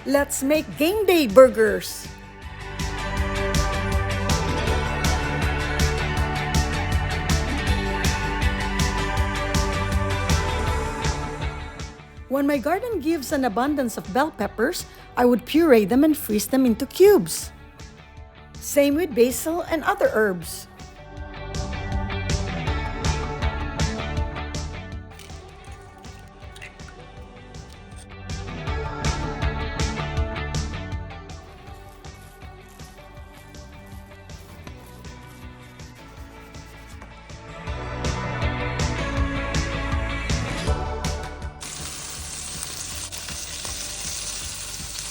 Let's make game day burgers! When my garden gives an abundance of bell peppers, I would puree them and freeze them into cubes. Same with basil and other herbs.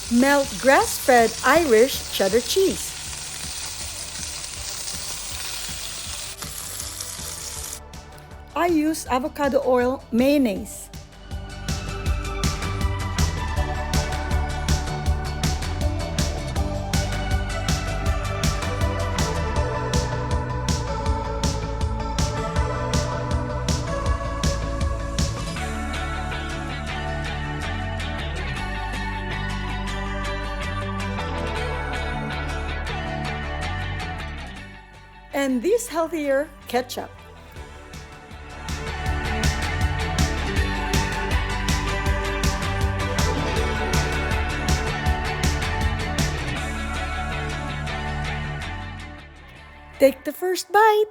Melt grass-fed Irish cheddar cheese. I use avocado oil mayonnaise. And this healthier ketchup. Take the first bite.